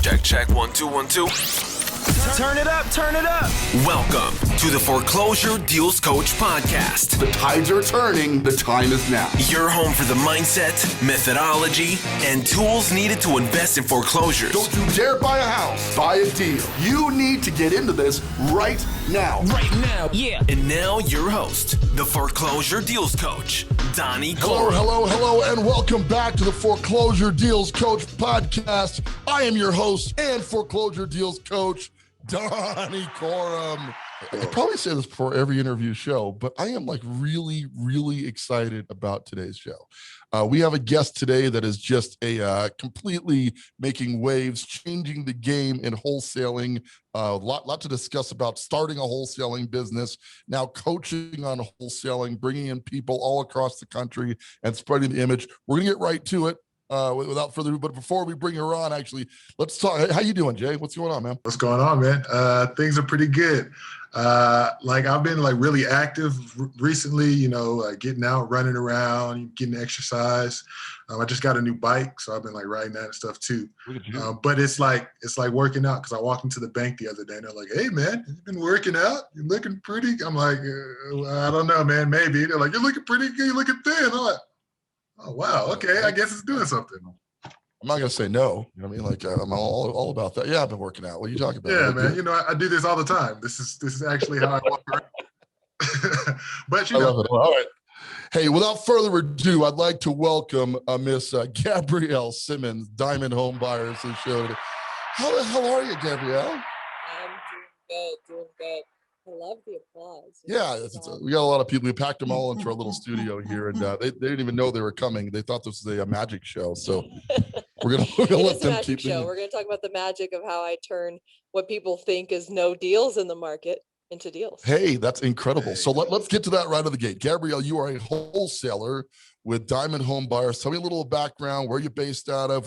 Check, 1 2 1 2. Turn it up, turn it up. Welcome to the Foreclosure Deals Coach podcast. The tides are turning. The time is now. Your home for the mindset, methodology, and tools needed to invest in foreclosures. Don't you dare buy a house. Buy a deal. You need to get into this right now. Right now, yeah. And now your host, the Foreclosure Deals Coach, Donnie Cole. Hello, and welcome back to the Foreclosure Deals Coach podcast. I am your host and Foreclosure Deals Coach, Donnie Corum. I probably say this before every interview show, but I am really excited about today's show. We have a guest today that is just completely making waves, changing the game in wholesaling. A lot to discuss about starting a wholesaling business, now coaching on wholesaling, bringing in people all across the country and spreading the image. We're gonna get right to it. Without further ado, but before we bring her on, actually, let's talk. How you doing, Jay? What's going on, man? What's going on, man? Things are pretty good. I've been really active recently, getting out, running around, getting exercise. I just got a new bike, so I've been riding that and stuff too. But it's like working out, because I walked into the bank the other day and they're like, "Hey man, you've been working out? You're looking pretty." I'm like, "I don't know, man, maybe." They're like, "You're looking pretty good, you're looking thin." I'm like, "Oh wow, okay, I guess it's doing something." I'm not gonna say no. You know what I mean? I'm all about that. Yeah, I've been working out. What are you talking about? Yeah, man. I do this all the time. This is actually how I walk around. But I love it. All right. Hey, without further ado, I'd like to welcome Miss Gabrielle Simmons, Diamond Home Buyers, to the show. How the hell are you, Gabrielle? I'm doing good. I love the applause. Yeah, we got a lot of people. We packed them all into our little studio here, and they didn't even know they were coming. They thought this was a magic show, so we're gonna let them keep it. We're gonna talk about the magic of how I turn what people think is no deals in the market into deals. Hey, that's incredible. So let's get to that right out of the gate. Gabrielle, you are a wholesaler with Diamond Home Buyers. Tell me a little background. Where you're based out of?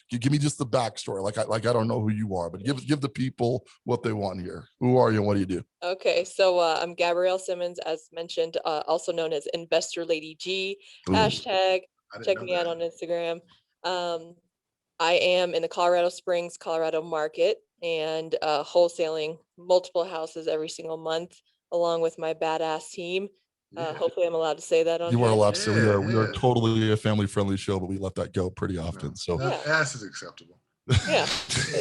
Give me just the backstory. I don't know who you are, but give the people what they want here. Who are you and what do you do? Okay, so I'm Gabrielle Simmons, as mentioned, also known as Investor Lady G. Hashtag. Check me out on Instagram. I am in the Colorado Springs, Colorado market, and wholesaling multiple houses every single month, along with my badass team. Hopefully I'm allowed to say that on You here. are allowed to say we are totally a family friendly show, but we let that go pretty often. So ass is acceptable. Yeah,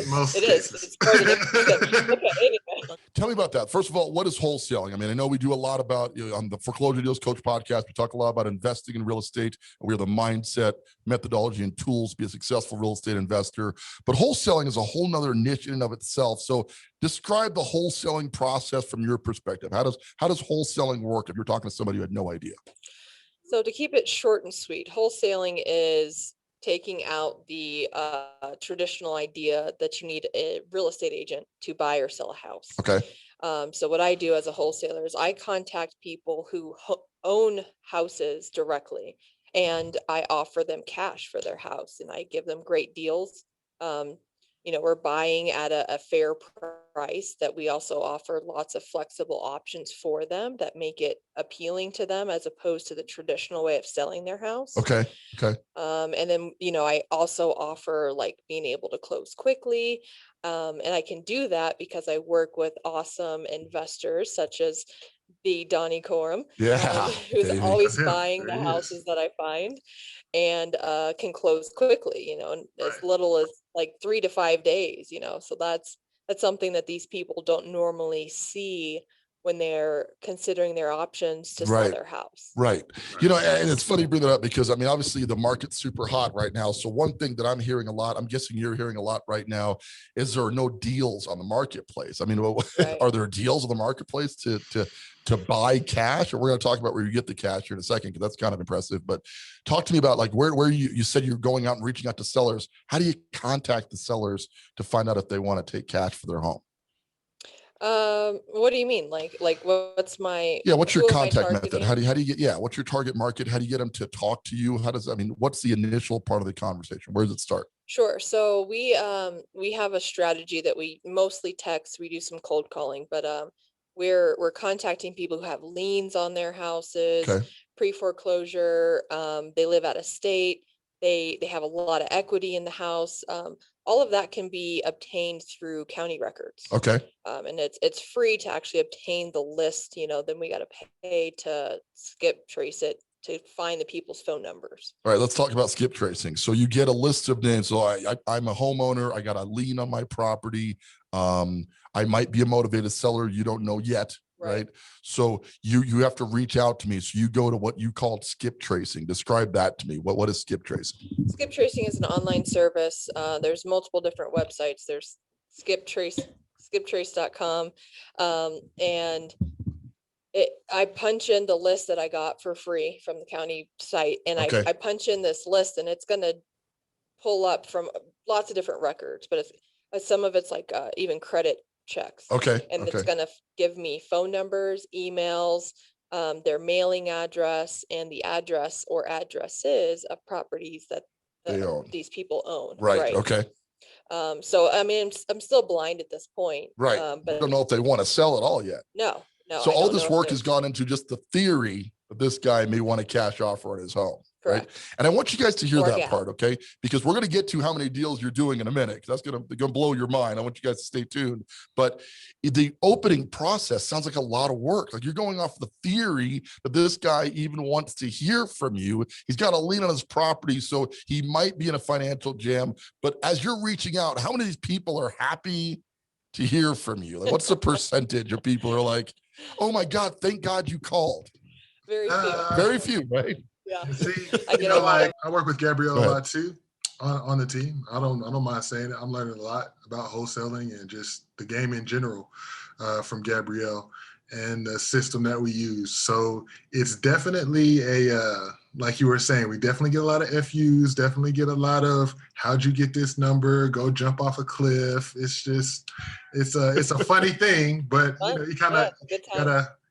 Most it cases. is. It's part of it. Okay, anyway. Tell me about that. First of all, what is wholesaling? I mean, I know we do a lot about, on the Foreclosure Deals Coach podcast, we talk a lot about investing in real estate. We're the mindset, methodology, and tools to be a successful real estate investor. But wholesaling is a whole nother niche in and of itself. So describe the wholesaling process from your perspective. How does wholesaling work if you're talking to somebody who had no idea? So to keep it short and sweet, wholesaling is taking out the traditional idea that you need a real estate agent to buy or sell a house. Okay. So what I do as a wholesaler is I contact people who own houses directly, and I offer them cash for their house, and I give them great deals. We're buying at a fair price, that we also offer lots of flexible options for them that make it appealing to them as opposed to the traditional way of selling their house. Okay. And then, I also offer being able to close quickly. And I can do that because I work with awesome investors such as the Donnie Corum, who's baby. always buying the houses that I find, and can close quickly, in as little as 3 to 5 days, so that's something that these people don't normally see when they're considering their options to sell their house. Right. And it's funny you bring that up because, I mean, obviously the market's super hot right now. So one thing that I'm hearing a lot, I'm guessing you're hearing a lot right now, is there are no deals on the marketplace. I mean, are there deals on the marketplace to buy cash? Or we're going to talk about where you get the cash here in a second, because that's kind of impressive. But talk to me about where you said you're going out and reaching out to sellers. How do you contact the sellers to find out if they want to take cash for their home? What do you mean? What's my, what's your contact method? How do you get, what's your target market? How do you get them to talk to you? What's the initial part of the conversation? Where does it start? Sure. So we have a strategy that we mostly text. We do some cold calling, but we're contacting people who have liens on their houses, pre-foreclosure. They live out of state. They have a lot of equity in the house. all of that can be obtained through county records. Okay. And it's free to actually obtain the list, then we got to pay to skip trace it to find the people's phone numbers. All right, let's talk about skip tracing. So you get a list of names. So I'm a homeowner. I got a lien on my property. I might be a motivated seller. You don't know yet, right? So you have to reach out to me. So you go to what you called skip tracing. Describe that to me. What is skip tracing? Skip tracing is an online service. There's multiple different websites. There's skiptrace.com, and I punch in the list that I got for free from the county site, and I punch in this list, and it's going to pull up from lots of different records, but some of it's like even credit checks. And it's going to give me phone numbers, emails, their mailing address, and the address or addresses of properties that these people own. Right. Okay. So I mean, I'm still blind at this point. Right. But I don't know if they want to sell at all yet. No. So all this work has gone into just the theory that this guy may want a cash offer on his home. Correct. Right. And I want you guys to hear that part, okay? Because we're going to get to how many deals you're doing in a minute, because that's going to blow your mind. I want you guys to stay tuned. But the opening process sounds like a lot of work. Like you're going off the theory that this guy even wants to hear from you. He's got a lien on his property, so he might be in a financial jam. But as you're reaching out, how many of these people are happy to hear from you? Like, what's the percentage of people who are like, oh my God, thank God you called? Very few. Very few, right? Yeah. See, I work with Gabrielle a lot too on the team. I don't mind saying it. I'm learning a lot about wholesaling and just the game in general from Gabrielle and the system that we use. So it's definitely like you were saying, we definitely get a lot of FUs, definitely get a lot of how'd you get this number? Go jump off a cliff. It's a funny thing, but you kind of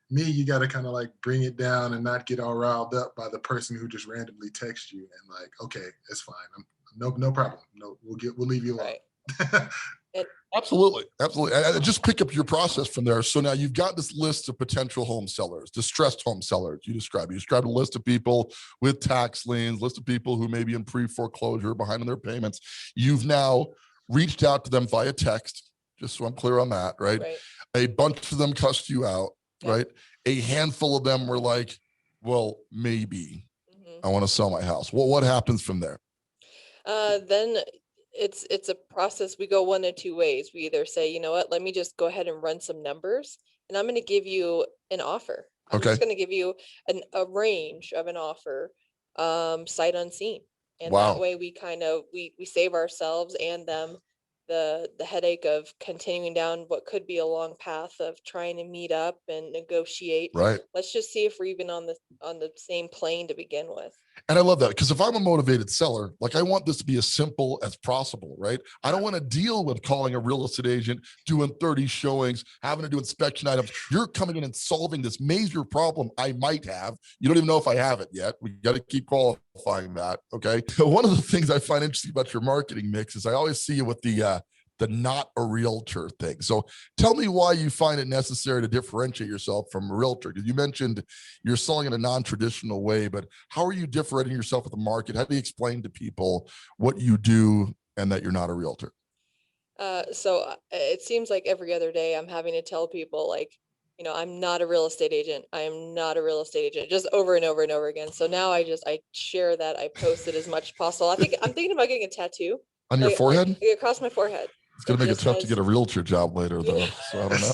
you got to kind of like bring it down and not get all riled up by the person who just randomly texts you and like, okay, it's fine. No problem. No, we'll leave you alone. Right. Absolutely. And just pick up your process from there. So now you've got this list of potential home sellers, distressed home sellers. You described a list of people with tax liens, list of people who may be in pre-foreclosure, behind on their payments. You've now reached out to them via text, just so I'm clear on that, right? A bunch of them cussed you out, right? A handful of them were like, well, maybe I want to sell my house. Well, what happens from there? Then it's a process. We go one of two ways. We either say, you know what, let me just go ahead and run some numbers, and I'm going to give you an offer. I'm just going to give you a range of an offer, sight unseen. And that way we we save ourselves and them the headache of continuing down what could be a long path of trying to meet up and negotiate. Right. Let's just see if we're even on the same plane to begin with. And I love that, because if I'm a motivated seller, like I want this to be as simple as possible, right? I don't want to deal with calling a real estate agent, doing 30 showings, having to do inspection items. You're coming in and solving this major problem I might have. You don't even know if I have it yet. We got to keep qualifying that, okay? One of the things I find interesting about your marketing mix is I always see you with the not a realtor thing. So tell me why you find it necessary to differentiate yourself from a realtor. Because you mentioned you're selling in a non-traditional way, but how are you differentiating yourself with the market? How do you explain to people what you do and that you're not a realtor? So it seems like every other day I'm having to tell people, like, I'm not a real estate agent. I am not a real estate agent, just over and over and over again. So now I share that. I post it as much as possible. I'm thinking about getting a tattoo on your forehead, across my forehead. It's going to make it tough to get a realtor job later, though. So I don't know.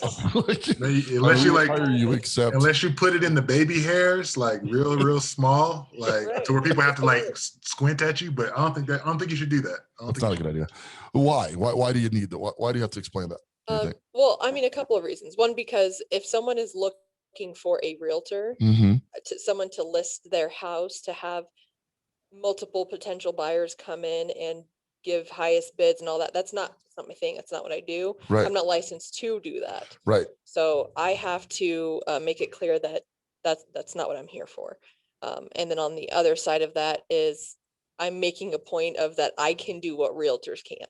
Unless you put it in the baby hairs, like real small, like to where people have to like squint at you. But I don't think you should do that. That's not a good idea. Why? Why do you need that? Why do you have to explain that? Well, I mean, a couple of reasons. One, because if someone is looking for a realtor, someone to list their house, to have multiple potential buyers come in and give highest bids and all that, that's not my thing. That's not what I do. Right. I'm not licensed to do that. Right. So I have to make it clear that that's not what I'm here for. And then on the other side of that is I'm making a point of that I can do what realtors can't.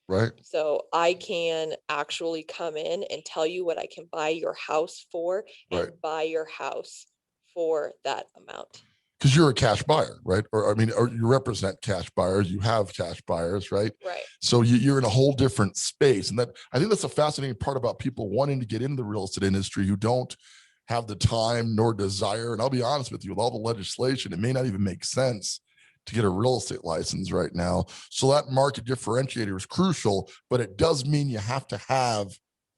Right. So I can actually come in and tell you what I can buy your house for and buy your house for that amount. because you're a cash buyer, right? Or you represent cash buyers, you have cash buyers, right? Right. So you're in a whole different space. And I think that's a fascinating part about people wanting to get into the real estate industry who don't have the time nor desire. And I'll be honest with you, with all the legislation, it may not even make sense to get a real estate license right now. So that market differentiator is crucial, but it does mean you have to have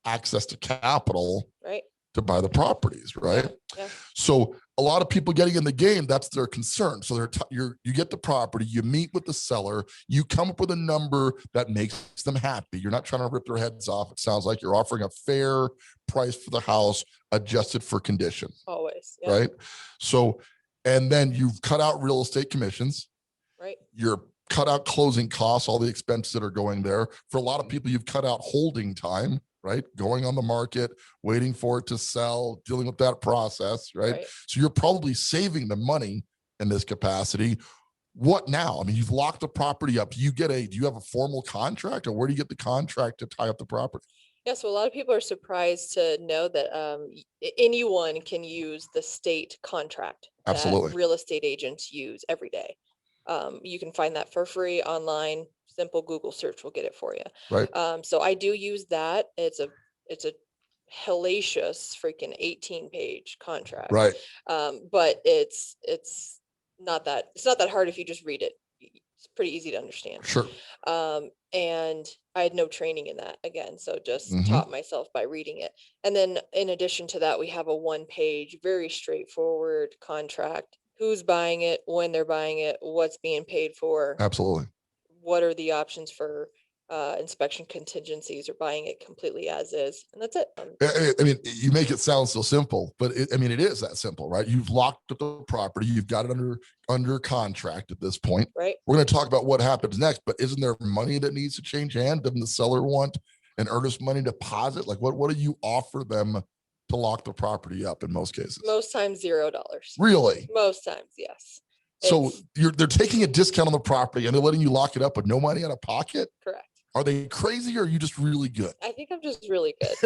access to capital, right, to buy the properties, right? Yeah. So a lot of people getting in the game, that's their concern. So you get the property, you meet with the seller, you come up with a number that makes them happy. You're not trying to rip their heads off. It sounds like you're offering a fair price for the house, adjusted for condition. Always. Yeah. Right. So, and then you've cut out real estate commissions. Right. You're cut out closing costs, all the expenses that are going there. For a lot of people, you've cut out holding time, right? Going on the market, waiting for it to sell, dealing with that process, right? So you're probably saving the money in this capacity. What now? I mean, you've locked the property up. Do you have a formal contract, or where do you get the contract to tie up the property? Yeah, so a lot of people are surprised to know that anyone can use the state contract Absolutely. that real estate agents use every day. You can find that for free online. Simple Google search will get it for you. Right. So I do use that. It's a hellacious freaking 18-page contract. Right. But it's not that hard if you just read it. It's pretty easy to understand. Sure. And I had no training in that again, so just taught myself by reading it. And then in addition to that, we have a 1-page, very straightforward contract. Who's buying it, when they're buying it, what's being paid for. Absolutely. What are the options for inspection contingencies, or buying it completely as is, and that's it. I mean, you make it sound so simple, but it is that simple, right? You've locked up the property, you've got it under contract at this point. Right. We're going to talk about what happens next, but isn't there money that needs to change hand? Doesn't the seller want an earnest money deposit? Like, what do you offer them to lock the property up in most cases? Most times $0. Really? Most times, yes. So they're taking a discount on the property and they're letting you lock it up with no money out of pocket? Correct. Are they crazy, or are you just really good? I think I'm just really good.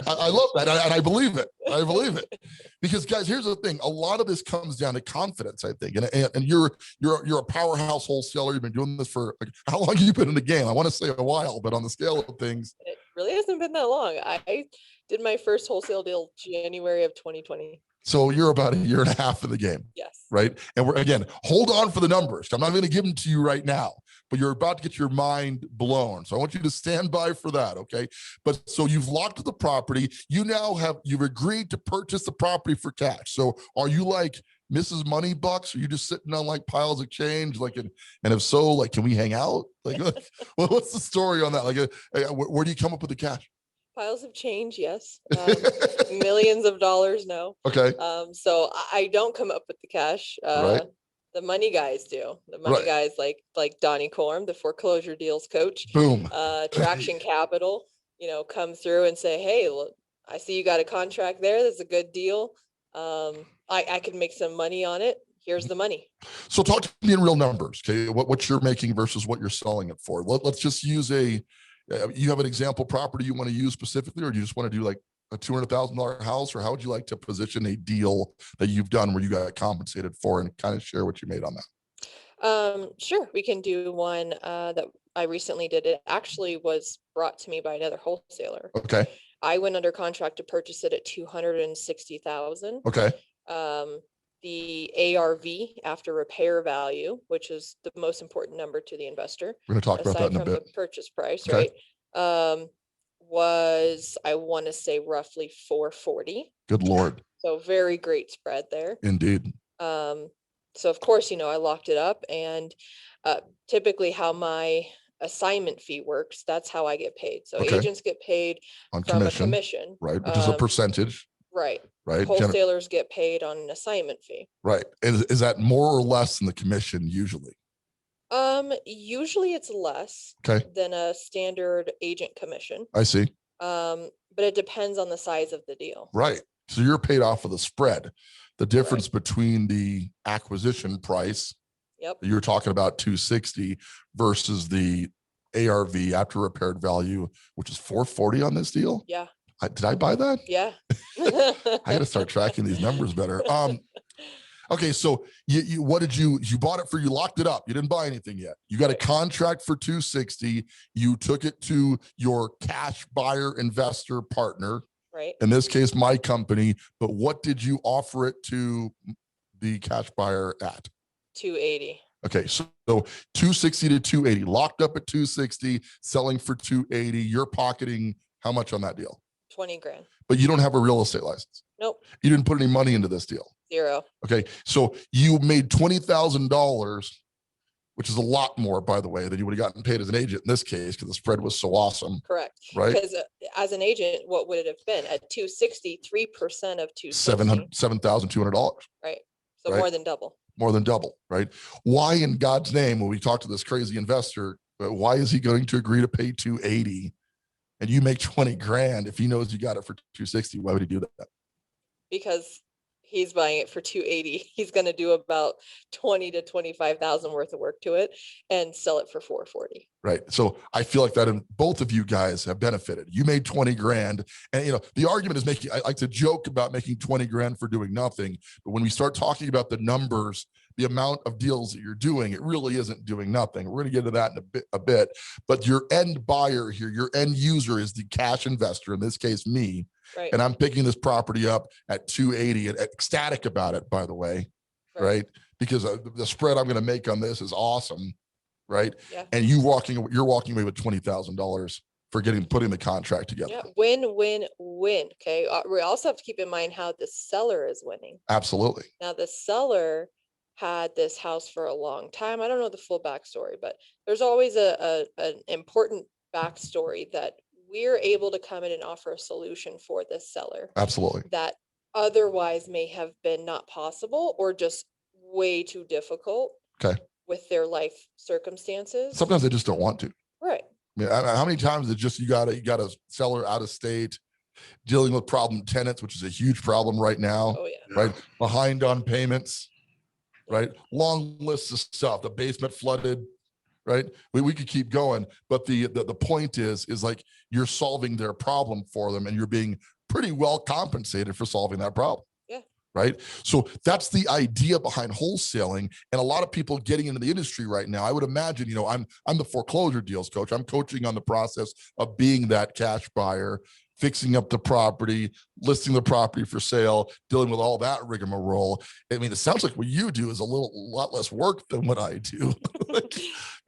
I love that. And I believe it. I believe it. Because guys, here's the thing. A lot of this comes down to confidence, I think. And you're a powerhouse wholesaler. You've been doing this for, like, how long have you been in the game? I want to say a while, but on the scale of things. It really hasn't been that long. I did my first wholesale deal January of 2020. So you're about a year and a half in the game. Yes. Right. And again, hold on for the numbers. I'm not going to give them to you right now, but you're about to get your mind blown. So I want you to stand by for that. Okay. But so you've locked the property. You've agreed to purchase the property for cash. So are you like Mrs. Moneybucks? Are you just sitting on like piles of change? And if so, like, can we hang out? Like, what's the story on that? Like, where do you come up with the cash? Piles of change, yes. Millions of dollars, no. Okay. So I don't come up with the cash. Right. The money guys do. The money guys like Donnie Corm, the foreclosure deals coach. Boom. Traction Capital, come through and say, hey, look, I see you got a contract there. That's a good deal. I could make some money on it. Here's the money. So talk to me in real numbers. Okay. What you're making versus what you're selling it for. Let's just use you have an example property you want to use specifically, or do you just want to do like a $200,000 house, or how would you like to position a deal that you've done where you got compensated for, and kind of share what you made on that? Sure. We can do one that I recently did. It actually was brought to me by another wholesaler. Okay. I went under contract to purchase it at $260,000. Okay. The ARV, after repair value, which is the most important number to the investor. We're going to talk about that in a bit. The purchase price, okay. Right? Was, I want to say, roughly $440,000. Good Lord. So very great spread there. Indeed. So of course, I locked it up, and typically how my assignment fee works, that's how I get paid. So agents get paid on from a commission, right? Which is a percentage. Right. Right. Wholesalers get paid on an assignment fee. Right. Is that more or less than the commission usually? Usually it's less than a standard agent commission. I see. But it depends on the size of the deal. Right. So you're paid off of the spread, the difference between the acquisition price. Yep. You're talking about 260 versus the ARV, after repaired value, which is 440 on this deal. Yeah. Did I buy that? Yeah. I got to start tracking these numbers better. Okay, so what did you bought it for? You locked it up. You didn't buy anything yet. You got a contract for 260. You took it to your cash buyer investor partner. Right. In this case, my company. But what did you offer it to the cash buyer at? 280. Okay, so 260 to 280, locked up at 260, selling for 280. You're pocketing how much on that deal? 20 grand. But you don't have a real estate license. Nope. You didn't put any money into this deal. 0. Okay, so you made $20,000, which is a lot more, by the way, than you would have gotten paid as an agent in this case, because the spread was so awesome. Correct. Right. Because as an agent, what would it have been at 260? 3% of 260. $7,200. Right. So Right. more than double. More than double, right? Why in God's name, when we talk to this crazy investor, why is he going to agree to pay 280 and you make 20 grand if he knows you got it for 260? Why would he do that? Because he's buying it for 280. He's going to do about 20 to 25,000 worth of work to it and sell it for 440. Right. So I feel like that, and both of you guys have benefited. You made 20 grand, and the argument is making, I like to joke about making 20 grand for doing nothing. But when we start talking about the numbers, the amount of deals that you're doing, it really isn't doing nothing. We're going to get into that in a bit, but your end buyer here, your end user is the cash investor, in this case, me. Right. And I'm picking this property up at 280 and ecstatic about it, by the way. Right. Because the spread I'm going to make on this is awesome. Right. Yeah. And you're walking away with $20,000 for putting the contract together. Yeah. Win, win, win. Okay. We also have to keep in mind how the seller is winning. Absolutely. Now the seller had this house for a long time. I don't know the full backstory, but there's always an important backstory that we're able to come in and offer a solution for this seller. Absolutely. That otherwise may have been not possible or just way too difficult. Okay. With their life circumstances. Sometimes they just don't want to. Right. I mean, how many times is just you got a seller out of state dealing with problem tenants, which is a huge problem right now. Oh yeah. Right. Behind on payments. Right. Long lists of stuff. The basement flooded. Right. We could keep going, but the point is like you're solving their problem for them, and you're being pretty well compensated for solving that problem. Yeah. Right. So that's the idea behind wholesaling. And a lot of people getting into the industry right now, I would imagine, I'm the foreclosure deals coach. I'm coaching on the process of being that cash buyer, fixing up the property, listing the property for sale, dealing with all that rigmarole. I mean, it sounds like what you do is a lot less work than what I do.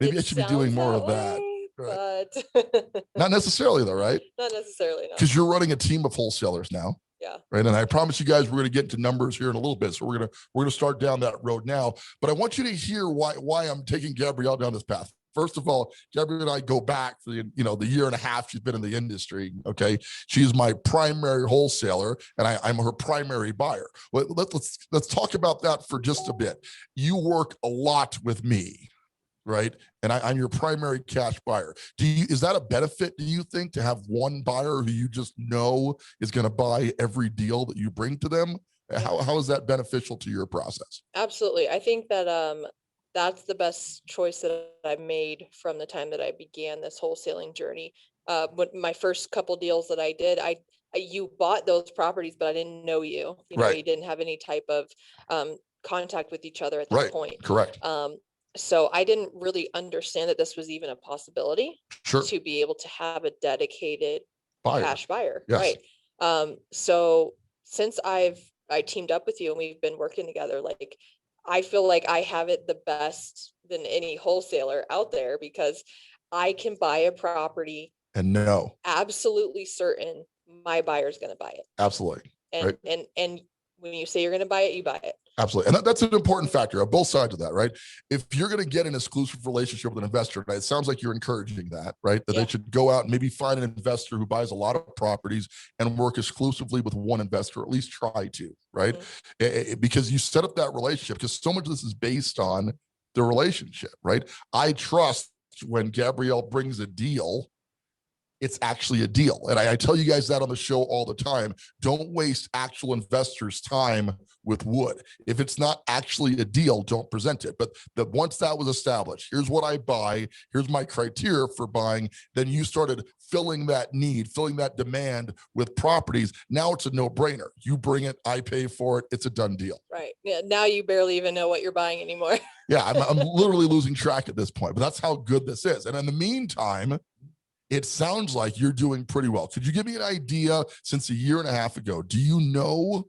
Maybe I should be doing more of that. Right. But Not necessarily though, right? not necessarily. No. Because you're running a team of wholesalers now. Yeah. Right. And I promise you guys, we're going to get into numbers here in a little bit. So we're going to start down that road now. But I want you to hear why I'm taking Gabrielle down this path. First of all, Gabrielle and I go back for the year and a half she's been in the industry. Okay. She's my primary wholesaler and I'm her primary buyer. Let's talk about that for just a bit. You work a lot with me. Right. And I'm your primary cash buyer. Is that a benefit, do you think, to have one buyer who you just know is going to buy every deal that you bring to them? How is that beneficial to your process? Absolutely. I think that that's the best choice that I've made from the time that I began this wholesaling journey. With my first couple deals that I did, you bought those properties, but I didn't know you. Right. You didn't have any type of contact with each other at that point. Correct. So I didn't really understand that this was even a possibility. Sure. To be able to have a dedicated cash buyer. Yes. Right. So since I teamed up with you and we've been working together, like I feel like I have it the best than any wholesaler out there because I can buy a property and know absolutely certain my buyer's going to buy it. Absolutely. And and when you say you're going to buy it, you buy it. Absolutely. And that's an important factor on both sides of that, right? If you're going to get an exclusive relationship with an investor, right, it sounds like you're encouraging that, right? That they should go out and maybe find an investor who buys a lot of properties and work exclusively with one investor, or at least try to, right? Mm-hmm. Because you set up that relationship, because so much of this is based on the relationship, right? I trust when Gabrielle brings a deal it's actually a deal. And I tell you guys that on the show all the time. Don't waste actual investors' time with wood. If it's not actually a deal, don't present it. But once that was established, here's what I buy, here's my criteria for buying, then you started filling that need, filling that demand with properties. Now it's a no-brainer. You bring it, I pay for it, it's a done deal. Right. Yeah. Now you barely even know what you're buying anymore. Yeah, I'm literally losing track at this point, but that's how good this is. And in the meantime, it sounds like you're doing pretty well. Could you give me an idea, since a year and a half ago, do you know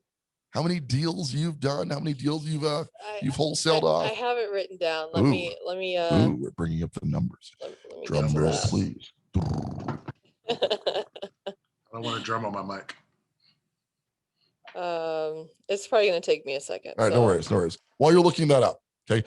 how many deals you've done? How many deals you've wholesaled off? I have it written down. Let me. We're bringing up the numbers. Let me Drum roll, please. I don't want to drum on my mic. It's probably going to take me a second. All right, no worries. While you're looking that up, okay,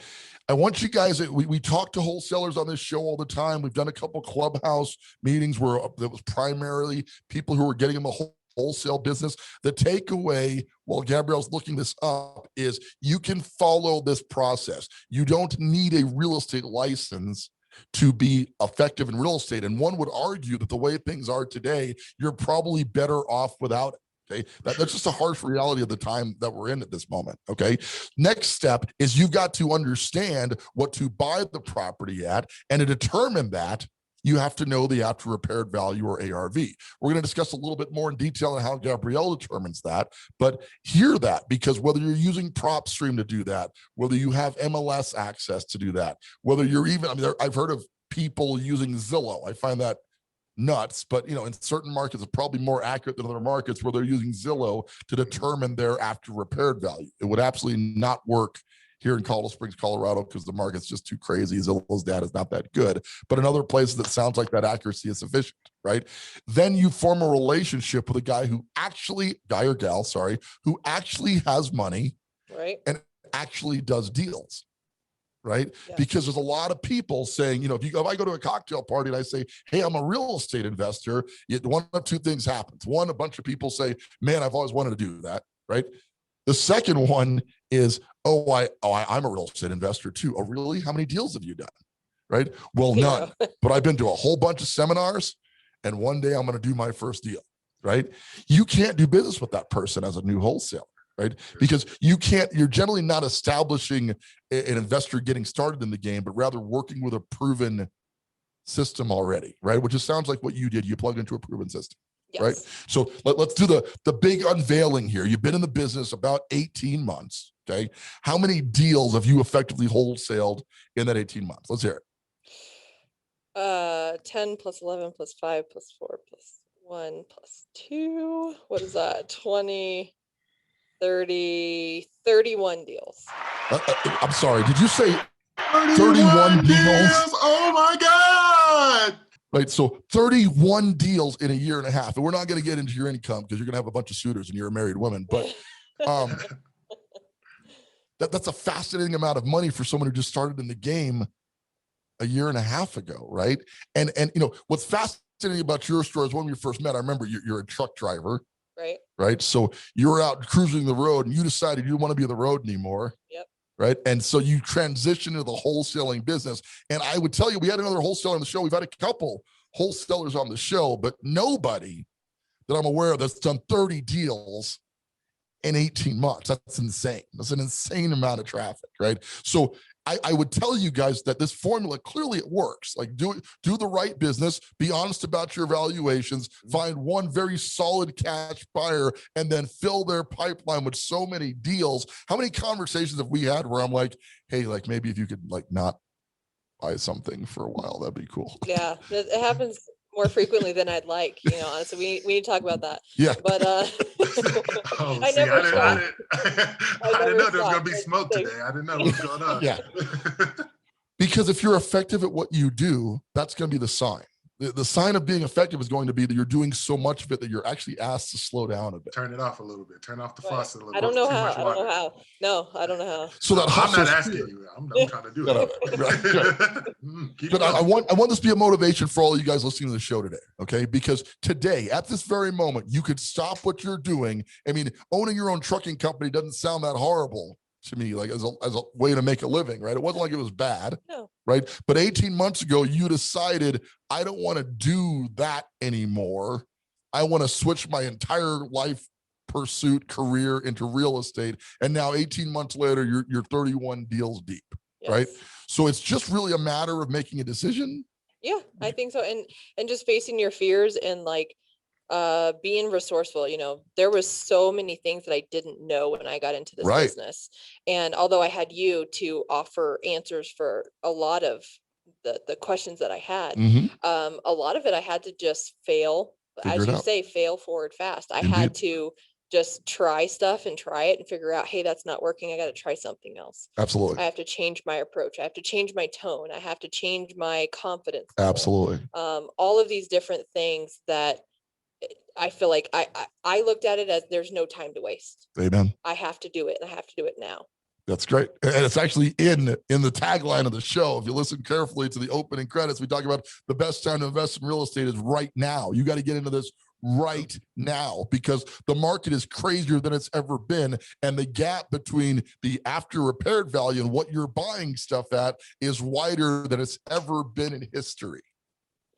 I want you guys, we talk to wholesalers on this show all the time. We've done a couple clubhouse meetings where that was primarily people who were getting them a wholesale business. The takeaway, while Gabrielle's looking this up, is you can follow this process. You don't need a real estate license to be effective in real estate. And one would argue that the way things are today, you're probably better off without it. Okay, that's just a harsh reality of the time that we're in at this moment. Okay, next step is you've got to understand what to buy the property at, and to determine that, you have to know the after repaired value, or ARV. We're going to discuss a little bit more in detail on how Gabrielle determines that, but hear that, because whether you're using Propstream to do that, whether you have MLS access to do that, whether you're even, I've heard of people using Zillow. I find that nuts, but in certain markets it's probably more accurate than other markets where they're using Zillow to determine their after repaired value. It would absolutely not work here in Colorado Springs, Colorado, because the market's just too crazy. Zillow's data is not that good, but in other places it sounds like that accuracy is sufficient, right? Then you form a relationship with a guy or gal, who actually has money, right, and actually does deals. Right? Yeah. Because there's a lot of people saying, if I go to a cocktail party and I say, hey, I'm a real estate investor, one of two things happens. One, a bunch of people say, man, I've always wanted to do that, right? The second one is, I'm a real estate investor too. Oh, really? How many deals have you done? Right? Well, none, but I've been to a whole bunch of seminars, and one day I'm going to do my first deal, right? You can't do business with that person as a new wholesaler. Right? Because you're generally not establishing an investor getting started in the game, but rather working with a proven system already, right? Which just sounds like what you did. You plugged into a proven system, yes. Right? So let's do the big unveiling here. You've been in the business about 18 months, okay? How many deals have you effectively wholesaled in that 18 months? Let's hear it. 10 plus 11 plus 5 plus 4 plus 1 plus 2. What is that? 20... 31 deals. I'm sorry, did you say 31 deals? Oh my God. Right, so 31 deals in a year and a half. And we're not going to get into your income because you're going to have a bunch of suitors and you're a married woman. But that's a fascinating amount of money for someone who just started in the game a year and a half ago, right? And what's fascinating about your story is when we first met, I remember you're a truck driver. Right. So you were out cruising the road and you decided you didn't want to be on the road anymore. Yep. Right. And so you transitioned into the wholesaling business. And I would tell you, we had another wholesaler on the show. We've had a couple wholesalers on the show, but nobody that I'm aware of that's done 30 deals in 18 months. That's insane. That's an insane amount of traffic. Right. So I would tell you guys that this formula, clearly it works. Like do the right business, be honest about your valuations, find one very solid cash buyer, and then fill their pipeline with so many deals. How many conversations have we had where I'm like, hey, like maybe if you could like not buy something for a while, that'd be cool. Yeah, it happens more frequently than I'd like, honestly. We need to talk about that. Yeah. But I didn't know there was gonna be smoke today. I didn't know what was going on. Yeah. Because if you're effective at what you do, that's going to be the sign. The sign of being effective is going to be that you're doing so much of it that you're actually asked to slow down a bit. Turn it off a little bit. Turn off the faucet a little bit. I don't know how. No, I don't know how. So that I'm not asking you. I'm trying to do it. But I want this to be a motivation for all of you guys listening to the show today, okay? Because today, at this very moment, you could stop what you're doing. I mean, owning your own trucking company doesn't sound that horrible to me, like as a way to make a living, right? It wasn't like it was bad, No. right? But 18 months ago, you decided, I don't want to do that anymore. I want to switch my entire life pursuit career into real estate. And now 18 months later, you're 31 deals deep, right? Yes. So it's just really a matter of making a decision. Yeah, I think so. And just facing your fears and like being resourceful. There was so many things that I didn't know when I got into this Right. business. And although I had you to offer answers for a lot of the questions that I had, Mhm. a lot of it I had to just fail, Figure as it you out. say, fail forward fast. I Indeed. had to just try stuff and try it and figure out, hey, that's not working. I got to try something else. Absolutely. I have to change my approach. I have to change my tone. I have to change my confidence level. Absolutely. All of these different things that I feel like I looked at it as there's no time to waste. Amen. I have to do it, and I have to do it now. That's great. And it's actually in the tagline of the show. If you listen carefully to the opening credits, we talk about the best time to invest in real estate is right now. You got to get into this right now because the market is crazier than it's ever been. And the gap between the after repaired value and what you're buying stuff at is wider than it's ever been in history.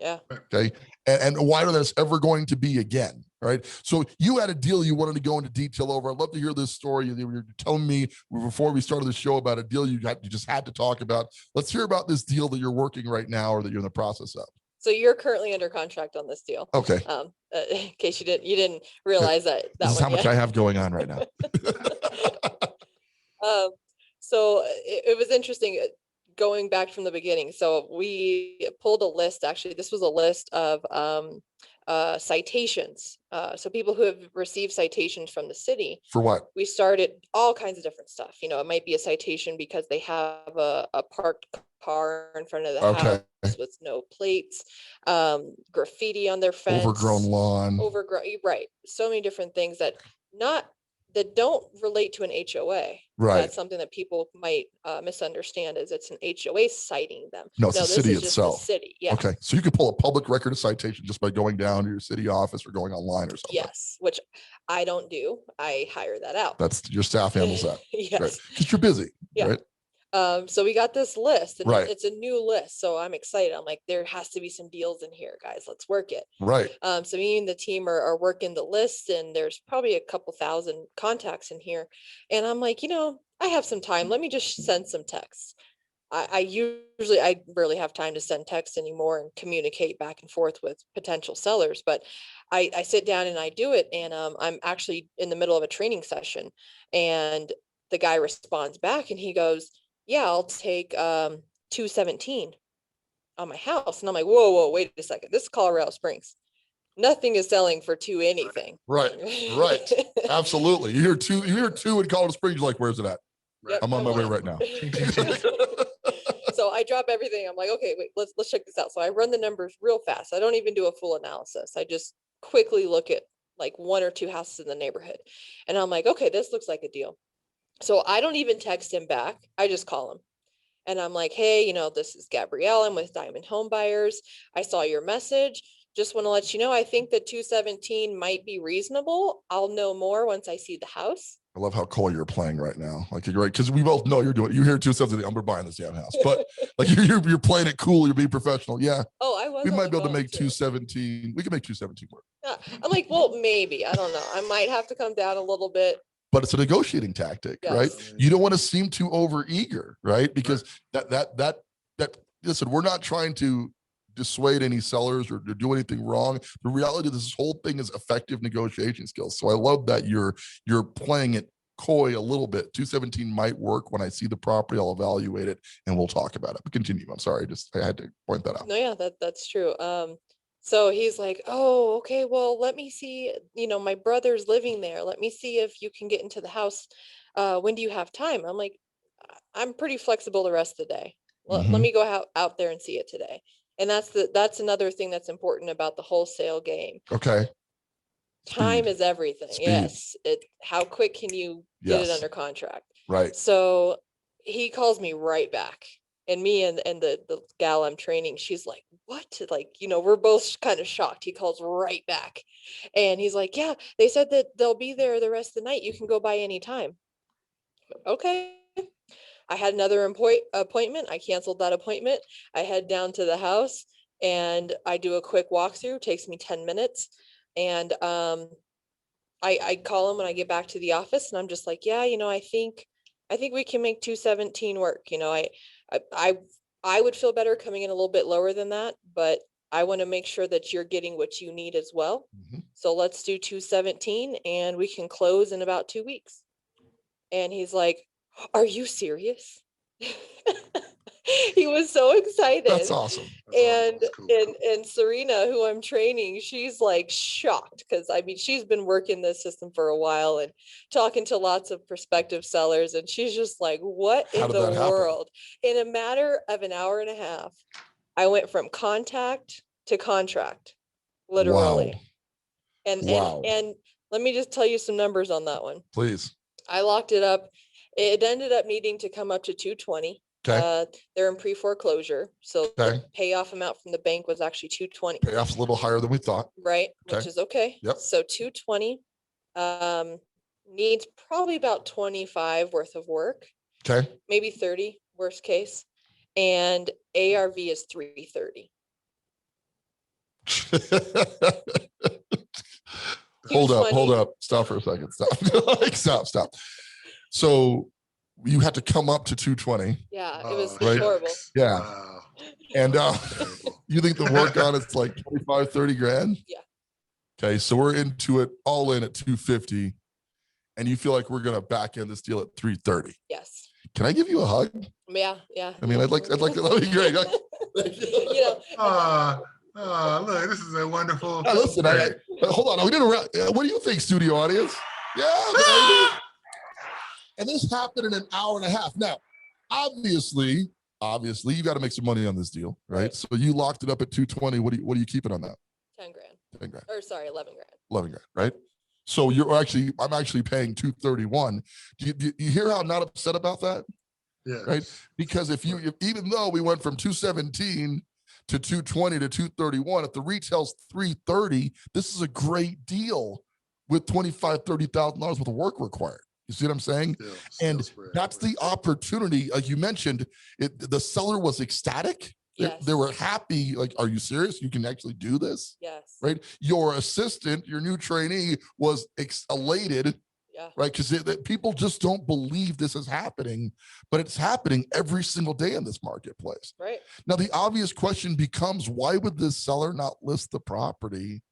Yeah. Okay. And wider than it's ever going to be again. Right. So you had a deal you wanted to go into detail over. I'd love to hear this story. You were telling me before we started the show about a deal you just had to talk about. Let's hear about this deal that you're working right now or that you're in the process of. So you're currently under contract on this deal. Okay. In case you didn't realize that. This is how much I have going on right now. So it was interesting going back from the beginning. So we pulled a list. Actually, this was a list of citations. So people who have received citations from the city. For what? We started all kinds of different stuff. It might be a citation because they have a parked car in front of the house with no plates, graffiti on their fence, overgrown lawn, right. So many different things that don't relate to an HOA. Right. That's something that people might misunderstand is it's an HOA citing them. No, it's the city is itself. Just the city. Yeah. Okay. So you can pull a public record of citation just by going down to your city office or going online or something. Yes, which I don't do. I hire that out. That's your staff handles that. Yes. Right. Because you're busy. Yeah. Right. So we got this list and right. it's a new list. So I'm excited. I'm like, there has to be some deals in here, guys. Let's work it. Right. So me and the team are working the list and there's probably a couple thousand contacts in here. And I'm like, I have some time. Let me just send some texts. I rarely have time to send texts anymore and communicate back and forth with potential sellers, but I sit down and I do it. And I'm actually in the middle of a training session and the guy responds back and he goes, yeah, I'll take 217 on my house. And I'm like, whoa, wait a second. This is Colorado Springs. Nothing is selling for two anything. Right. Absolutely. You hear two in Colorado Springs, you're like, where's it at? Yep, I'm on my way right now. So I drop everything. I'm like, okay, wait, let's check this out. So I run the numbers real fast. I don't even do a full analysis. I just quickly look at like one or two houses in the neighborhood. And I'm like, okay, this looks like a deal. So I don't even text him back. I just call him. And I'm like, hey, this is Gabrielle. I'm with Diamond Home Buyers. I saw your message. Just want to let you know, I think that 217 might be reasonable. I'll know more once I see the house. I love how coy you're playing right now. Like you're right, because we both know you're doing. You hear 217, I'm buying this damn house, but like you're playing it cool. You're being professional. Yeah. Oh, I was. We might be able to make 217. We can make 217 work. Yeah. I'm like, well, maybe. I don't know. I might have to come down a little bit. But it's a negotiating tactic, yes. Right? You don't want to seem too overeager, right? Because that listen, we're not trying to dissuade any sellers or do anything wrong. The reality of this whole thing is effective negotiation skills. So I love that you're playing it coy a little bit. 217 might work. When I see the property, I'll evaluate it and we'll talk about it. But continue. I'm sorry, I had to point that out. No, yeah, that's true. So he's like, oh, okay, well, let me see, my brother's living there. Let me see if you can get into the house. When do you have time? I'm like, I'm pretty flexible the rest of the day. Let me go out there and see it today. And that's another thing that's important about the wholesale game. Okay. Time is everything. Speed. Yes. How quick can you get it under contract? Right. So he calls me right back. And me and the gal I'm training, she's like, what? Like, we're both kind of shocked. He calls right back. And he's like, yeah, they said that they'll be there the rest of the night. You can go by anytime. Okay. I had another appointment. I canceled that appointment. I head down to the house and I do a quick walkthrough. Takes me 10 minutes. And I call him when I get back to the office, and I'm just like, yeah, I think we can make 217 work. I would feel better coming in a little bit lower than that, but I want to make sure that you're getting what you need as well. So let's do 217 and we can close in about 2 weeks. And he's like, are you serious? He was so excited. That's awesome. And That's cool. and Serena, who I'm training, she's like shocked, because I mean, she's been working this system for a while and talking to lots of prospective sellers, and she's just like, what How in did that the happen? world? In a matter of an hour and a half, I went from contact to contract, literally. Wow. And let me just tell you some numbers on that one. Please. I locked it up. It ended up needing to come up to 220. Okay. They're in pre-foreclosure, so Okay. the payoff amount from the bank was actually 220. Payoff's a little higher than we thought. Right, Okay. which is okay. Yep. So 220 needs probably about 25 worth of work, Okay. maybe 30 worst case, and ARV is 330. Hold 220. up. Stop for a second. Stop. Stop. So you had to come up to 220. Yeah, it was Right. horrible. Yeah. Wow. And Terrible. you think the work on it's like 25, 30 grand? Yeah. Okay. So we're into it all in at 250. And you feel like we're going to back end this deal at 330. Yes. Can I give you a hug? Yeah. I mean, I'd like to, that'd be great. Look, this is a wonderful. Now, listen, hold on. We didn't. What do you think, studio audience? Yeah, baby. And this happened in an hour and a half. Now, obviously, you got to make some money on this deal, right? So you locked it up at 220. What are you keeping on that? 10 grand. 10 grand. Or sorry, 11 grand. 11 grand, right? So I'm actually paying 231. Do you hear how I'm not upset about that? Yeah. Right? Because even though we went from 217 to 220 to 231, if the retail's 330, this is a great deal with $25,000, $30,000 worth of work required. You see what I'm saying? And that's the opportunity. Like you mentioned, the seller was ecstatic. Yes. They were happy. Like, are you serious? You can actually do this? Yes. Right? Your assistant, your new trainee was elated. Yeah. Right? Because people just don't believe this is happening, but it's happening every single day in this marketplace. Right. Now, the obvious question becomes, why would this seller not list the property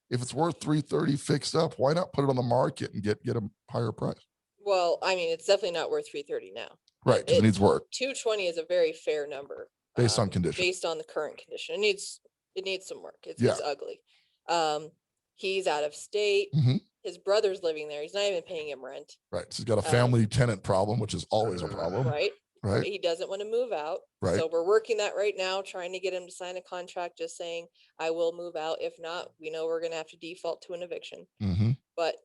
if it's worth 330 fixed up? Why not put it on the market and get a higher price? Well, I mean, it's definitely not worth 330 now. Right, because it needs work 220 is a very fair number. based on condition. Based on the current condition. It needs some work. It's ugly. He's out of state. Mhm. His brother's living there. He's not even paying him rent. Right, so he's got a family tenant problem, which is always a problem. Right. Right. He doesn't want to move out. Right. So we're working that right now, trying to get him to sign a contract, just saying, I will move out. If not, we know we're going to have to default to an eviction. Mhm. But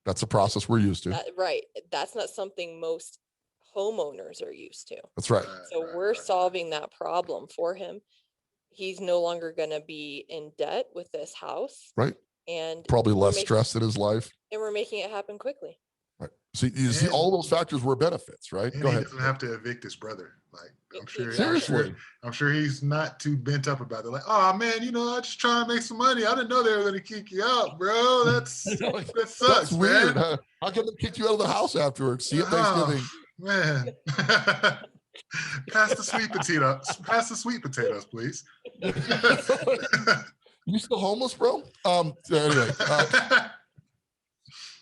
that's a process we're used to. right. That's not something most homeowners are used to. That's right. So we're solving that problem for him. He's no longer going to be in debt with this house. Right. And Probably less stress in his life. And we're making it happen quickly. Right. See, you see, all those factors were benefits, right? And Go he ahead. doesn't have to evict his brother. Like, Seriously. I'm sure he's not too bent up about it. Like, oh man, I just trying to make some money. I didn't know they were going to kick you out, bro. That sucks. That's weird. Man. Huh? How come they kicked you out of the house afterwards? See you at Thanksgiving. Man. Pass the sweet potatoes. Pass the sweet potatoes, please. You still homeless, bro? Anyway.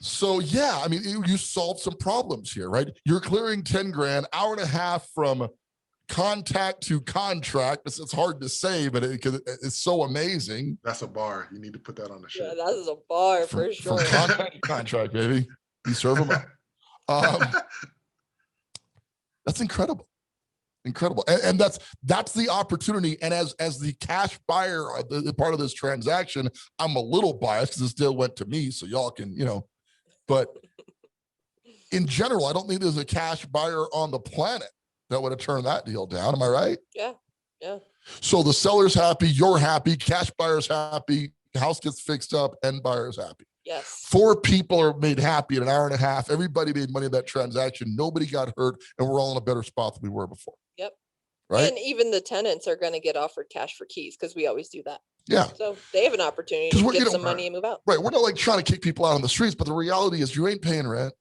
So yeah, I mean, you solved some problems here, right? You're clearing 10 grand, hour and a half from contact to contract. It's hard to say, but it's so amazing. That's a bar. You need to put that on the shirt. Yeah, that is a bar for sure. From contact to contract, baby. You serve them up. That's incredible. Incredible. And that's the opportunity. And as the cash buyer, the part of this transaction, I'm a little biased because this deal went to me, so y'all can, but in general, I don't think there's a cash buyer on the planet that would have turned that deal down. Am I right? Yeah. Yeah. So the seller's happy, you're happy, cash buyer's happy, house gets fixed up, and buyer's happy. Yes. 4 people are made happy in an hour and a half. Everybody made money in that transaction. Nobody got hurt, and we're all in a better spot than we were before. Yep. Right. And even the tenants are going to get offered cash for keys because we always do that. Yeah. So they have an opportunity to get some money and move out. Right. We're not like trying to kick people out on the streets, but the reality is you ain't paying rent.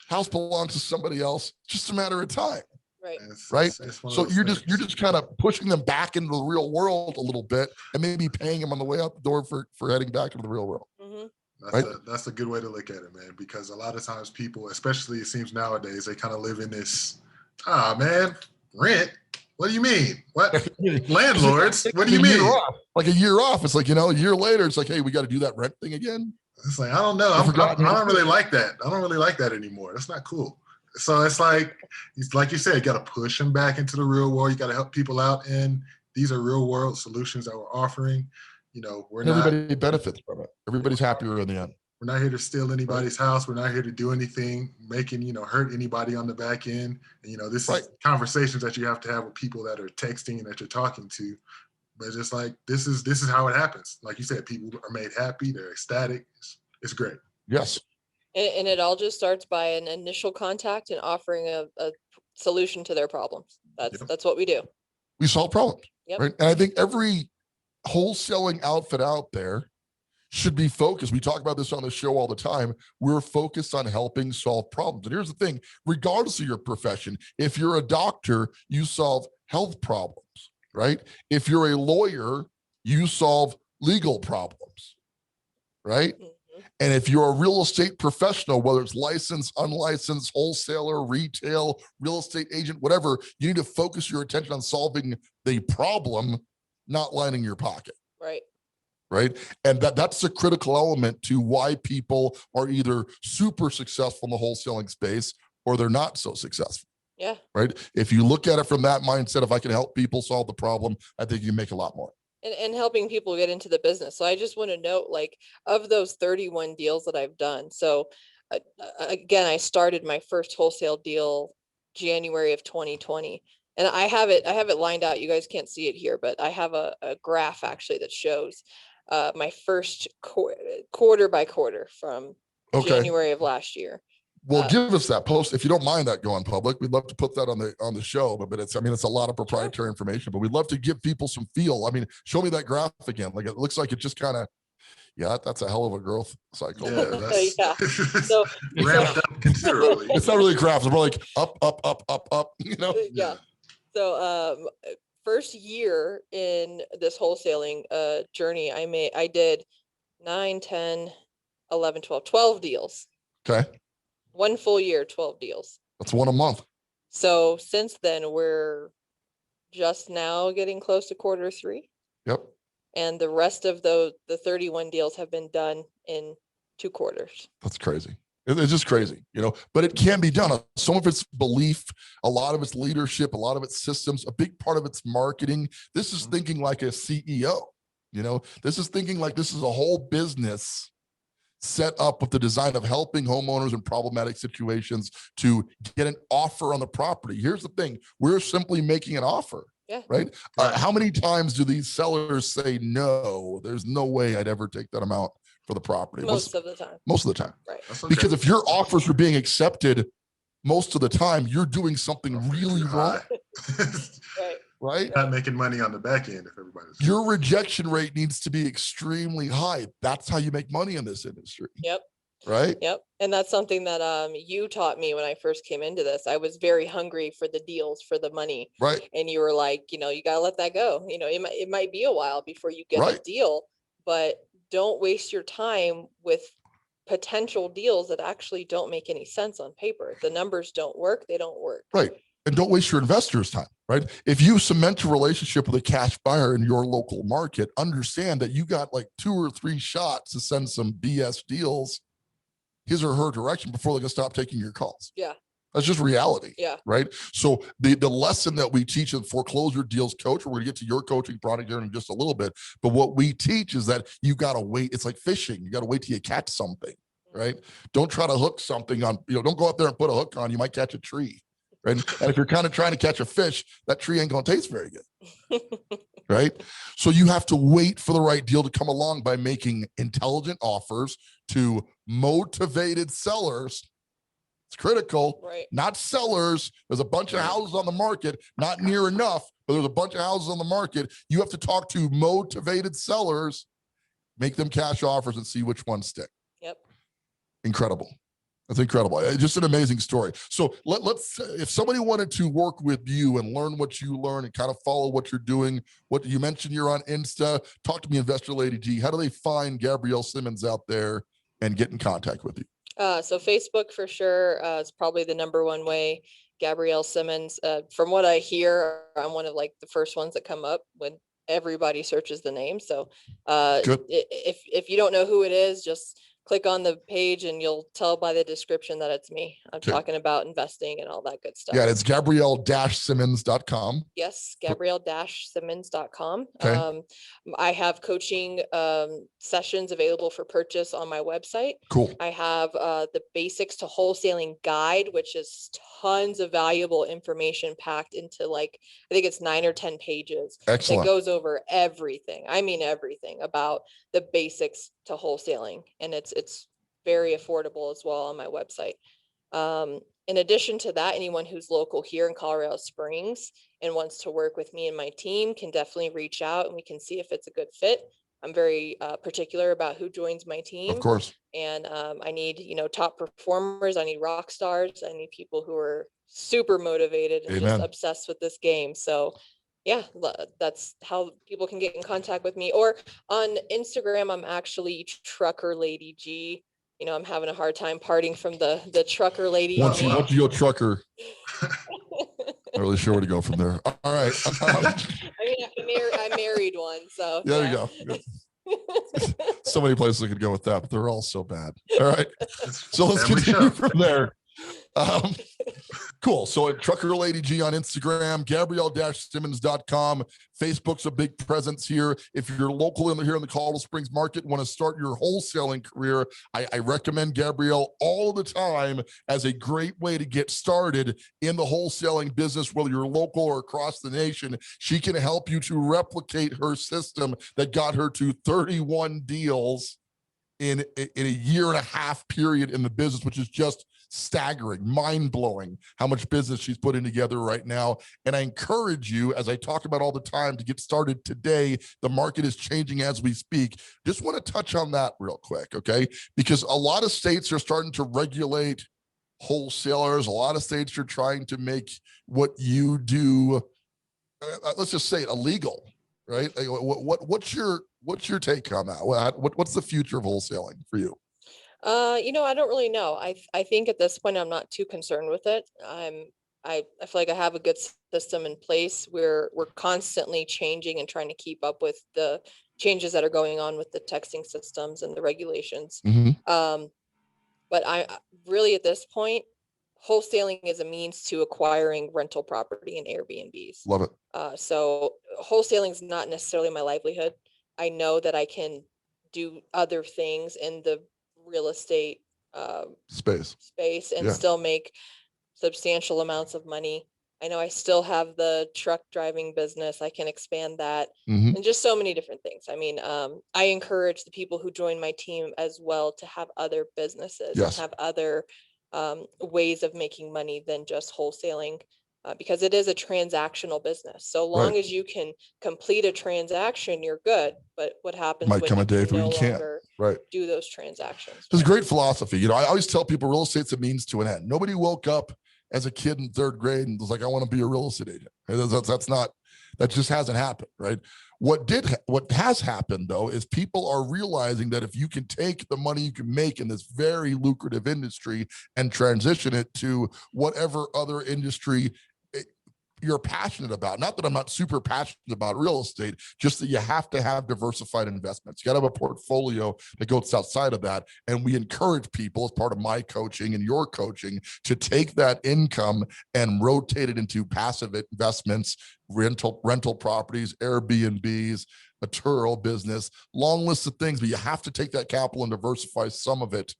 House belongs to somebody else. It's just a matter of time. Right. Right. So you're just kind of pushing them back into the real world a little bit, and maybe paying them on the way out the door for heading back into the real world. Mm-hmm. That's a good way to look at it, man, because a lot of times people, especially it seems nowadays, they kind of live in this, man, rent. What do you mean? What? Landlords? What do you mean? Like a year off. It's like, a year later, it's like, hey, we got to do that rent thing again. It's like, I don't know. I don't really like that. I don't really like that anymore. That's not cool. So it's like you said, you got to push them back into the real world. You got to help people out. And these are real world solutions that we're offering. Everybody benefits from it. Everybody's happier in the end. We're not here to steal anybody's house. We're not here to do anything, hurt anybody on the back end. And, this is conversations that you have to have with people that are texting and that you're talking to. But just like, this is how it happens. Like you said, people are made happy. They're ecstatic. It's great. Yes. And it all just starts by an initial contact and offering a solution to their problems. That's what we do. We solve problems. Yep. Right. And I think every wholesaling outfit out there should be focused. We talk about this on the show all the time. We're focused on helping solve problems. And here's the thing, regardless of your profession, if you're a doctor, you solve health problems, right? If you're a lawyer, you solve legal problems, right? Mm-hmm. And if you're a real estate professional, whether it's licensed, unlicensed, wholesaler, retail, real estate agent, whatever, you need to focus your attention on solving the problem, not lining your pocket. Right. Right. And that's a critical element to why people are either super successful in the wholesaling space or they're not so successful. Yeah. Right. If you look at it from that mindset, if I can help people solve the problem, I think you can make a lot more. And helping people get into the business. So I just want to note, like, of those 31 deals that I've done. So again, I started my first wholesale deal January of 2020. And I have it lined out. You guys can't see it here, but I have a graph actually that shows my first quarter by quarter from January of last year. Well, give us that post if you don't mind that going public. We'd love to put that on the show, but it's a lot of proprietary information, but we'd love to give people some feel. I mean, show me that graph again. Like, it looks like it just kind of, that's a hell of a growth cycle. Yeah. So ramped up considerably. It's not really a graph. It's more like up, Yeah. So first year in this wholesaling journey, I did 9, 10, 11, 12 deals. Okay. One full year, 12 deals. That's one a month. So since then, we're just now getting close to quarter 3. Yep. And the rest of the 31 deals have been done in 2 quarters. That's crazy. It's just crazy, but it can be done. Some of it's belief, a lot of it's leadership, a lot of it's systems, a big part of it's marketing. This is thinking like a CEO, this is thinking like this is a whole business set up with the design of helping homeowners in problematic situations to get an offer on the property. Here's the thing. We're simply making an offer. Yeah. Right. How many times do these sellers say, no, there's no way I'd ever take that amount for the property? Most of the time. Right. Okay. Because if your offers are being accepted most of the time, you're doing something really wrong. Right. Not making money on the back end if everybody's. Your rejection rate needs to be extremely high. That's how you make money in this industry. Yep. Right. Yep. And that's something that you taught me when I first came into this. I was very hungry for the deals, for the money. Right. And you were like, you gotta let that go. It might be a while before you get a deal, but don't waste your time with potential deals that actually don't make any sense on paper. The numbers don't work. They don't work. Right. And don't waste your investors' time, right? If you cement a relationship with a cash buyer in your local market, understand that you got like 2 or 3 shots to send some BS deals his or her direction before they can stop taking your calls. Yeah. That's just reality. Yeah. Right. So the lesson that we teach in Foreclosure Deals Coach, we're going to get to your coaching product here in just a little bit, but what we teach is that you got to wait. It's like fishing. You got to wait till you catch something, right? Don't try to hook something on, don't go out there and put a hook on. You might catch a tree. Right. And if you're kind of trying to catch a fish, that tree ain't going to taste very good. right? So you have to wait for the right deal to come along by making intelligent offers to motivated sellers. It's critical, Right. not sellers. There's a bunch of houses on the market, not near enough, but there's a bunch of houses on the market. You have to talk to motivated sellers, make them cash offers and see which ones stick. Yep. Incredible. That's incredible. Just an amazing story. So let's, if somebody wanted to work with you and learn what you learn and kind of follow what you're doing, what you mentioned, you're on Insta, talk to me, Investor Lady G. How do they find Gabrielle Simmons out there and get in contact with you? So Facebook for sure is probably the number one way. Gabrielle Simmons. From what I hear, I'm one of like the first ones that come up when everybody searches the name. So Good. if you don't know who it is, just click on the page and you'll tell by the description that it's me. I'm talking about investing and all that good stuff. Yeah, it's Gabrielle-Simmons.com. Yes, Gabrielle-Simmons.com. Okay. I have coaching sessions available for purchase on my website. Cool. I have the Basics to Wholesaling Guide, which is tons of valuable information packed into like, I think it's 9 or 10 pages. Excellent. It goes over everything. I mean, everything about the basics to wholesaling. And it's very affordable as well on my website. In addition to that, anyone who's local here in Colorado Springs and wants to work with me and my team can definitely reach out and we can see if it's a good fit. I'm very particular about who joins my team. Of course. And I need, top performers. I need rock stars. I need people who are super motivated and just obsessed with this game. So yeah, that's how people can get in contact with me. Or on Instagram, I'm actually Trucker Lady G. I'm having a hard time parting from the Trucker Lady. Once you go trucker, not really sure where to go from there. All right. I married one, so there you go. So many places I could go with that, but they're all so bad. All right. So let's continue from there. Cool. So at Trucker Lady G on Instagram, Gabrielle-Simmons.com. Facebook's a big presence here. If you're local here in the Colorado Springs market, want to start your wholesaling career, I recommend Gabrielle all the time as a great way to get started in the wholesaling business, whether you're local or across the nation. She can help you to replicate her system that got her to 31 deals in a year and a half period in the business, which is just staggering, mind-blowing how much business she's putting together right now. And I encourage you, as I talk about all the time, to get started today. The market is changing as we speak. Just want to touch on that real quick, okay? Because a lot of states are starting to regulate wholesalers. A lot of states are trying to make what you do, let's just say it, illegal, right? Like, what's your take on that? What's the future of wholesaling for you? I don't really know. I think at this point, I'm not too concerned with it. I feel like I have a good system in place. We're constantly changing and trying to keep up with the changes that are going on with the texting systems and the regulations. Mm-hmm. But I really, at this point, wholesaling is a means to acquiring rental property and Airbnbs. Love it. So wholesaling is not necessarily my livelihood. I know that I can do other things in the real estate space and still make substantial amounts of money. I know I still have the truck driving business. I can expand that and just so many different things. I mean, I encourage the people who join my team as well to have other businesses and have other ways of making money than just wholesaling, because it is a transactional business. So long as you can complete a transaction, you're good. But what happens might when come a day you when you can't do those transactions? It's a great philosophy. I always tell people real estate's a means to an end. Nobody woke up as a kid in 3rd grade and was like, I want to be a real estate agent. That just hasn't happened, right? What has happened though is people are realizing that if you can take the money you can make in this very lucrative industry and transition it to whatever other industry you're passionate about. Not that I'm not super passionate about real estate, just that you have to have diversified investments. You got to have a portfolio that goes outside of that. And we encourage people, as part of my coaching and your coaching, to take that income and rotate it into passive investments, rental properties, Airbnbs, a Turo business, long list of things, but you have to take that capital and diversify some of it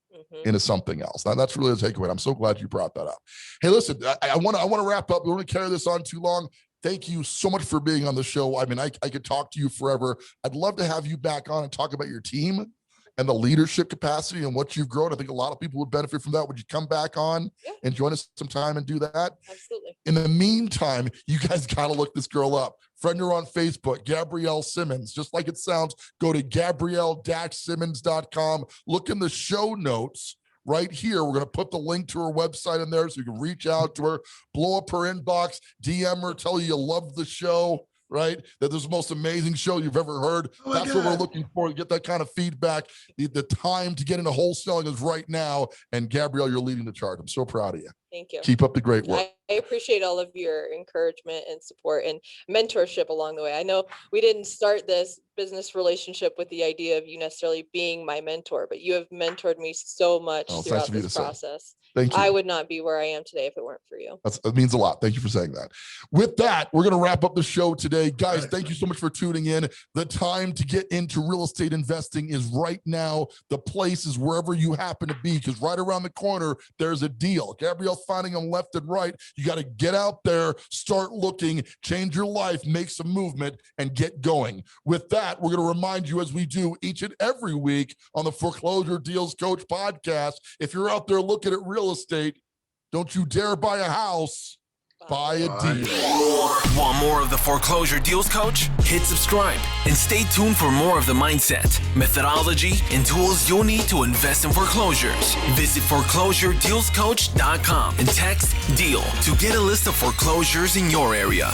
into something else. Now, that's really the takeaway. I'm so glad you brought that up. Hey, listen, I want to wrap up. We don't want to carry this on too long. thank you so much for being on the show. I mean, I could talk to you forever. I'd love to have you back on and talk about your team and the leadership capacity and what you've grown. I think a lot of people would benefit from that. Would you come back on and join us sometime and do that? Absolutely. In the meantime, you guys got to look this girl up. Friend her on Facebook, Gabrielle Simmons. Just like it sounds, go to Gabrielle-Simmons.com. Look in the show notes right here. We're going to put the link to her website in there so you can reach out to her, blow up her inbox, DM her, tell you love the show, right? That this is the most amazing show you've ever heard. That's what we're looking for, to get that kind of feedback. The time to get into wholesaling is right now. And Gabrielle, you're leading the charge. I'm so proud of you. Thank you. Keep up the great work. I appreciate all of your encouragement and support and mentorship along the way. I know we didn't start this business relationship with the idea of you necessarily being my mentor, but you have mentored me so much throughout this process. Thank you. I would not be where I am today if it weren't for you. That means a lot. Thank you for saying that. With that, we're going to wrap up the show today. Guys, thank you so much for tuning in. The time to get into real estate investing is right now. The place is wherever you happen to be, because right around the corner, there's a deal. Gabrielle's finding them left and right. You got to get out there, start looking, change your life, make some movement, and get going. With that, we're going to remind you, as we do each and every week on the Foreclosure Deals Coach podcast, if you're out there looking at real estate, don't you dare buy a house, buy a deal. Want more of the Foreclosure Deals Coach? Hit subscribe and stay tuned for more of the mindset, methodology, and tools you'll need to invest in foreclosures. Visit foreclosuredealscoach.com and text DEAL to get a list of foreclosures in your area.